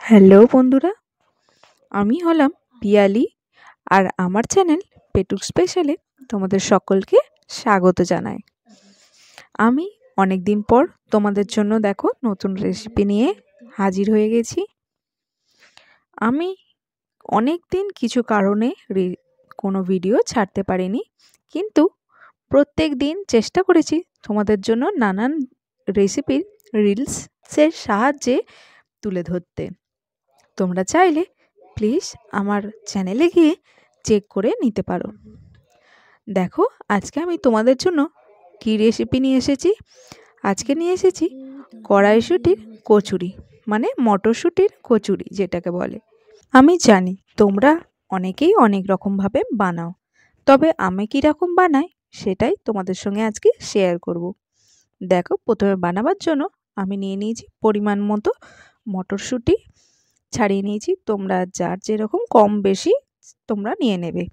Hello বন্ধুরা, আমি হলাম পিয়ালি আর আমার চ্যানেল পেটুক স্পেশালে তোমাদের সকলকে স্বাগত জানাই। আমি অনেক দিন পর তোমাদের জন্য দেখো নতুন রেসিপি নিয়ে হাজির হয়ে গেছি। আমি অনেক দিন কিছু কারণে কোনো ভিডিও ছাড়তে পারিনি, কিন্তু প্রত্যেক দিন চেষ্টা করেছি তোমাদের জন্য নানান রেসিপির রিলসের সাহায্যে তুলে ধরতে। তোমরা চাইলে প্লিজ আমার চ্যানেলে গিয়ে চেক করে নিতে পারো। দেখো আজকে আমি তোমাদের জন্য কী রেসিপি নিয়ে এসেছি। আজকে নিয়ে এসেছি কড়াইশুঁটির কচুরি, মানে মটরশুঁটির কচুরি যেটাকে বলে। আমি জানি তোমরা অনেকেই অনেক রকমভাবে বানাও, তবে আমি কীরকম বানাই সেটাই তোমাদের সঙ্গে আজকে শেয়ার করব। দেখো প্রথমে বানাবার জন্য আমি নিয়ে নিয়েছি পরিমাণ মতো মটরশুঁটি, ছাড়িয়ে নিয়েছি। তোমরা যার যেরকম কম বেশি তোমরা নিয়ে নেবে।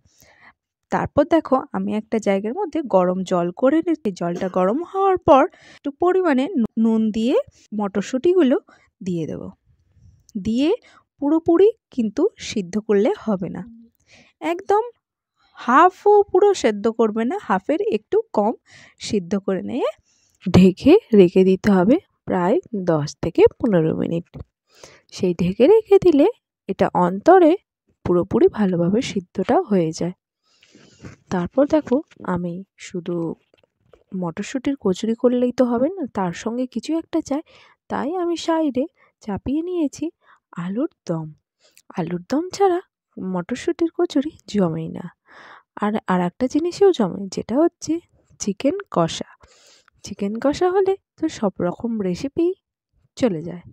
তারপর দেখো আমি একটা জায়গার মধ্যে গরম জল করে রেখে জলটা গরম হওয়ার পর একটু পরিমাণে নুন দিয়ে মটরশুঁটিগুলো দিয়ে দেব। দিয়ে পুরোপুরি কিন্তু সিদ্ধ করলে হবে না, একদম হাফও পুরো সেদ্ধ করবে না, হাফের একটু কম সিদ্ধ করে নিয়ে ঢেকে রেখে দিতে হবে প্রায় 10 থেকে 15 মিনিট। সেই ঢেকে রেখে দিলে এটা অন্তরে পুরোপুরি ভালোভাবে সিদ্ধটা হয়ে যায়। তারপর দেখো আমি শুধু মটরশুঁটির কচুরি করলেই তো হবে না, তার সঙ্গে কিছু একটা চাই। তাই আমি সাইডে চাপিয়ে নিয়েছি আলুর দম। আলুর দম ছাড়া মটরশুঁটির কচুরি জমেই না। আর একটা জিনিসও জমে, যেটা হচ্ছে চিকেন কষা। চিকেন কষা হলে তো সব রকম রেসিপি চলে যায়।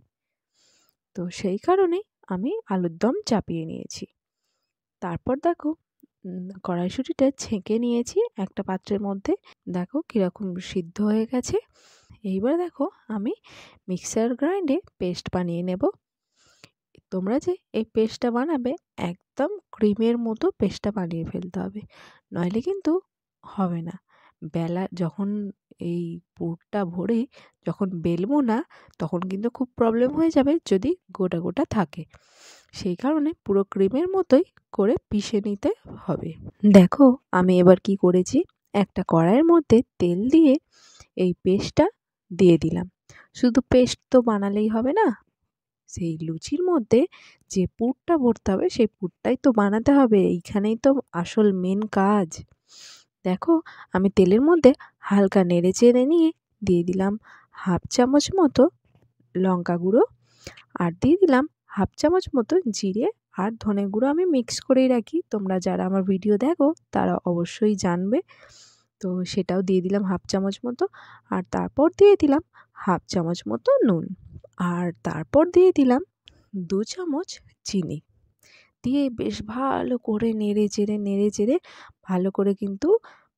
তো সেই কারণে আমি আলুর দম চাপিয়ে নিয়েছি। তারপর দেখো কড়াইশুঁটিটা ছেঁকে নিয়েছি একটা পাত্রের মধ্যে। দেখো কীরকম সিদ্ধ হয়ে গেছে। এইবার দেখো আমি মিক্সার গ্রাইন্ডে পেস্ট বানিয়ে নেব। তোমরা যে এই পেস্টটা বানাবে একদম ক্রিমের মতো পেস্টটা বানিয়ে ফেলতে হবে, নইলে কিন্তু হবে না। যখন এই পুরটা ভরে যখন বেলবো না, তখন কিন্তু খুব প্রবলেম হয়ে যাবে যদি গোটা গোটা থাকে। সেই কারণে পুরো ক্রিমের মতোই করে পিষে নিতে হবে। দেখো আমি এবার কি করেছি, একটা কড়াইয়ের মধ্যে তেল দিয়ে এই পেস্টটা দিয়ে দিলাম। শুধু পেস্ট তো বানালেই হবে না, সেই লুচির মধ্যে যে পুরটা ভরতে হবে সেই পুরটাই তো বানাতে হবে। এইখানেই তো আসল মেন কাজ। দেখো আমি তেলের মধ্যে হালকা নেড়ে চেড়ে নিয়ে দিয়ে দিলাম হাফ চামচ মতো লঙ্কা গুঁড়ো, আর দিয়ে দিলাম হাফ চামচ মতো জিরে আর ধনে গুঁড়ো। আমি মিক্স করেই রাখি, তোমরা যারা আমার ভিডিও দেখো তারা অবশ্যই জানবে। তো সেটাও দিয়ে দিলাম হাফ চামচ মতো, আর তারপর দিয়ে দিলাম হাফ চামচ মতো নুন, আর তারপর দিয়ে দিলাম 2 চামচ চিনি। দিয়ে বেশ ভালো করে নেড়ে চেড়ে ভালো করে কিন্তু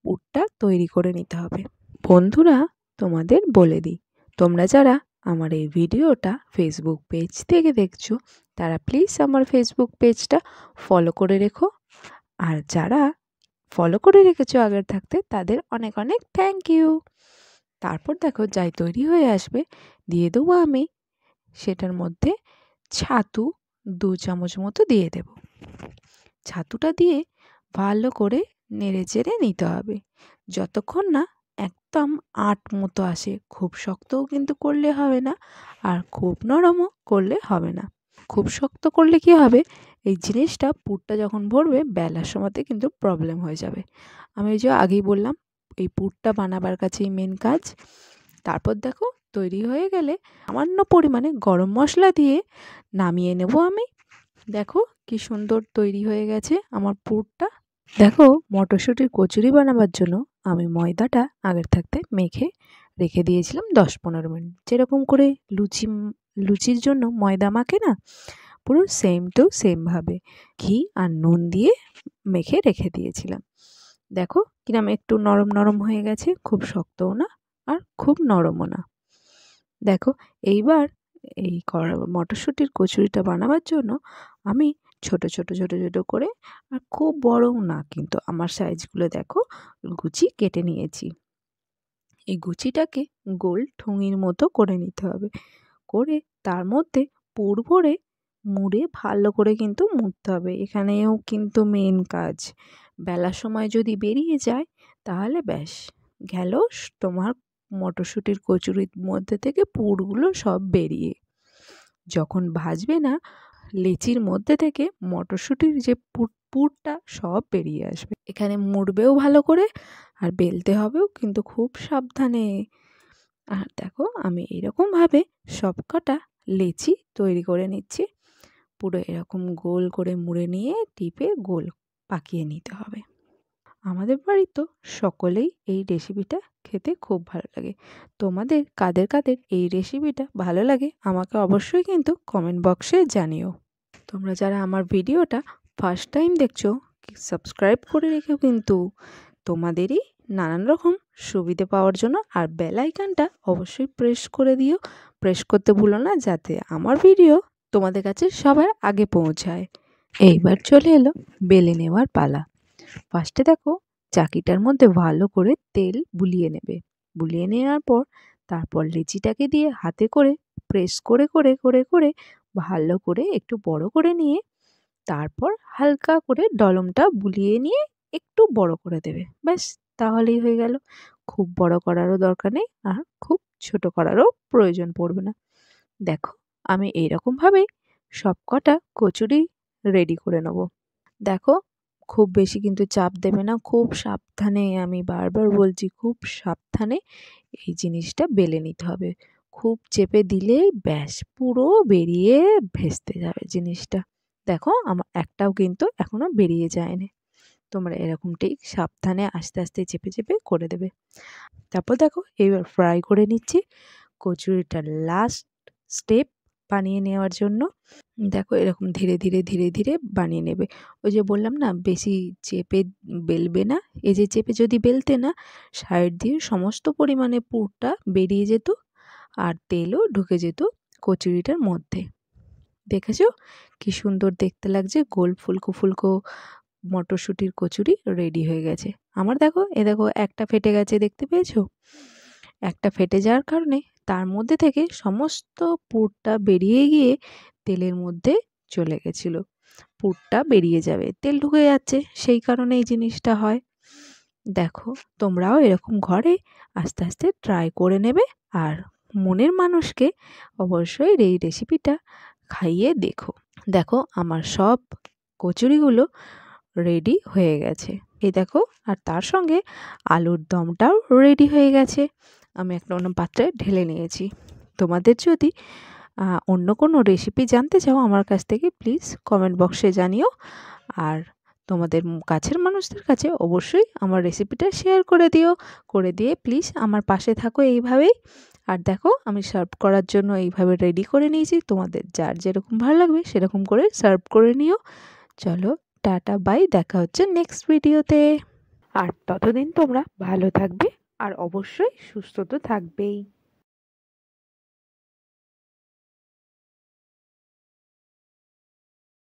পুরটা তৈরি করে নিতে হবে। বন্ধুরা তোমাদের বলে দিই, তোমরা যারা আমার এই ভিডিওটা ফেসবুক পেজ থেকে দেখছো তারা প্লিজ আমার ফেসবুক পেজটা ফলো করে রেখো। আর যারা ফলো করে রেখেছো আগের থাকতে তাদের অনেক অনেক থ্যাংক ইউ। তারপর দেখো যাই তৈরি হয়ে আসবে দিয়ে দেবো আমি সেটার মধ্যে ছাতু 2 চামচ মতো দিয়ে দেব। ছাতুটা দিয়ে ভালো করে নেড়ে চেড়ে নিতে হবে যতক্ষণ না একদম আট মতো আসে। খুব শক্তও কিন্তু করলে হবে না, আর খুব নরমও করলে হবে না। খুব শক্ত করলে কি হবে, এই জিনিসটা পুরটা যখন ভরবে বেলার সময়তে কিন্তু প্রবলেম হয়ে যাবে। আমি ওই যে আগেই বললাম এই পুরটা বানাবার কাছেই মেন কাজ। তারপর দেখো তৈরি হয়ে গেলে সামান্য পরিমাণে গরম মশলা দিয়ে নামিয়ে নেব আমি। দেখো কি সুন্দর তৈরি হয়ে গেছে আমার পুরটা। দেখো মটরশুঁটির কচুরি বানাবার জন্য আমি ময়দাটা আগের থাকতে মেখে রেখে দিয়েছিলাম 10-15 মিনিট। যেরকম করে লুচির জন্য ময়দা মাখে না, পুরো সেম টু সেমভাবে ঘি আর নুন দিয়ে মেখে রেখে দিয়েছিলাম। দেখো কিরম একটু নরম নরম হয়ে গেছে, খুব শক্তও না আর খুব নরমও না। দেখো এইবার এই মটরশুঁটির কচুরিটা বানাবার জন্য আমি ছোট ছোট ছোট ছোট করে, আর খুব বড়ও না কিন্তু, আমার সাইজগুলো দেখো গুচি কেটে নিয়েছি। এই গুচিটাকে গোল ঠুঙির মতো করে নিতে হবে, করে তার মধ্যে পুর ভরে মুড়ে ভালো করে কিন্তু মুড়তে হবে। এখানেও কিন্তু মেন কাজ। বেলার সময় যদি বেরিয়ে যায় তাহলে ব্যাস গেল তোমার মটরশুঁটির কচুরির মধ্যে থেকে পুরগুলো সব বেরিয়ে। যখন ভাজবে না লেচির মধ্যে থেকে মটরশুঁটির যে পুরটা সব বেরিয়ে আসবে। এখানে মুড়বেও ভালো করে আর বেলতে হবেও কিন্তু খুব সাবধানে। আর দেখো আমি এরকমভাবে সবকটা লেচি তৈরি করে নিচ্ছি। পুরো এরকম গোল করে মুড়ে নিয়ে টিপে গোল পাকিয়ে নিতে হবে। আমাদের বাড়ি তো সকলেই এই রেসিপিটা খেতে খুব ভালো লাগে। তোমাদের কাদের কাদের এই রেসিপিটা ভালো লাগে আমাকে অবশ্যই কিন্তু কমেন্ট বক্সে জানিও। তোমরা যারা আমার ভিডিওটা ফার্স্ট টাইম দেখছো সাবস্ক্রাইব করে রেখেও কিন্তু তোমাদেরই নানান রকম সুবিধে পাওয়ার জন্য। আর বেল আইকনটা অবশ্যই প্রেস করে দিও, প্রেস করতে ভুলো না যাতে আমার ভিডিও তোমাদের কাছে সবার আগে পৌঁছায়। এইবার চলে এলো বেলে নেওয়ার পালা। ফার্স্টে দেখো চাকিটার মধ্যে ভালো করে তেল বুলিয়ে নেবে। বুলিয়ে নেওয়ার পর তারপর লেচিটাকে দিয়ে হাতে করে প্রেস করে করে করে করে ভালো করে একটু বড় করে নিয়ে তারপর হালকা করে ডলমটা বুলিয়ে নিয়ে একটু বড় করে দেবে। ব্যাস তাহলেই হয়ে গেল। খুব বড় করারও দরকার নেই আর খুব ছোট করারও প্রয়োজন পড়বে না। দেখো আমি এইরকমভাবেই সব কটা কচুরি রেডি করে নেব। দেখো খুব বেশি কিন্তু চাপ দেবে না, খুব সাবধানে, আমি বারবার বলছি খুব সাবধানে এই জিনিসটা বেলে নিতে হবে। খুব চেপে দিলেই ব্যাস পুরো বেরিয়ে ভেস্তে যাবে জিনিসটা। দেখো আমার একটাও কিন্তু এখনো বেরিয়ে যায়নি। তোমরা এরকম ঠিক সাবধানে আস্তে আস্তে চেপে চেপে করে দেবে। তারপর দেখো এবার ফ্রাই করে নিচ্ছি কচুরিটার লাস্ট স্টেপ বানিয়ে নেওয়ার জন্য। দেখো এরকম ধীরে ধীরে ধীরে ধীরে বানিয়ে নেবে। ওই যে বললাম না বেশি চেপে বেলবে না। এই যে চেপে যদি বেলতে না সাইড দিয়ে সমস্ত পরিমাণে পুরটা বেরিয়ে যেত আর তেলও ঢুকে যেত কচুরিটার মধ্যে। দেখেছো কি সুন্দর দেখতে লাগছে, গোল ফুলকো ফুলকো মটরশুঁটির কচুরি রেডি হয়ে গেছে আমার। দেখো দেখো একটা ফেটে গেছে, দেখতে পেয়েছো? একটা ফেটে যাওয়ার কারণে তার মধ্যে থেকে সমস্ত পুরটা বেরিয়ে গিয়ে তেলের মধ্যে চলে গেছিল। পুরটা বেরিয়ে যাবে, তেল ঢুকে যাচ্ছে, সেই কারণে এই জিনিসটা হয়। দেখো তোমরাও এরকম ঘরে আস্তে আস্তে ট্রাই করে নেবে আর মনের মানুষকে অবশ্যই এই রেসিপিটা খাইয়ে দেখো। দেখো আমার সব কচুরিগুলো রেডি হয়ে গেছে। এই দেখো আর তার সঙ্গে আলুর দমটাও রেডি হয়ে গেছে। আমি একটা অন্য পাত্রে ঢেলে নিয়েছি। তোমাদের যদি অন্য কোনো রেসিপি জানতে চাও আমার কাছ থেকে প্লিজ কমেন্ট বক্সে জানিও। আর তোমাদের কাছের মানুষদের কাছে অবশ্যই আমার রেসিপিটা শেয়ার করে দিও, করে দিয়ে প্লিজ আমার পাশে থাকো এইভাবেই। আর দেখো আমি সার্ভ করার জন্য এইভাবে রেডি করে নিয়েছি। তোমাদের যার যেরকম ভালো লাগবে সেরকম করে সার্ভ করে নিও। চলো টাটা বাই, দেখা হচ্ছে নেক্সট ভিডিওতে। আর ততদিন তোমরা ভালো থাকবে আর অবশ্যই সুস্থ তো থাকবেই।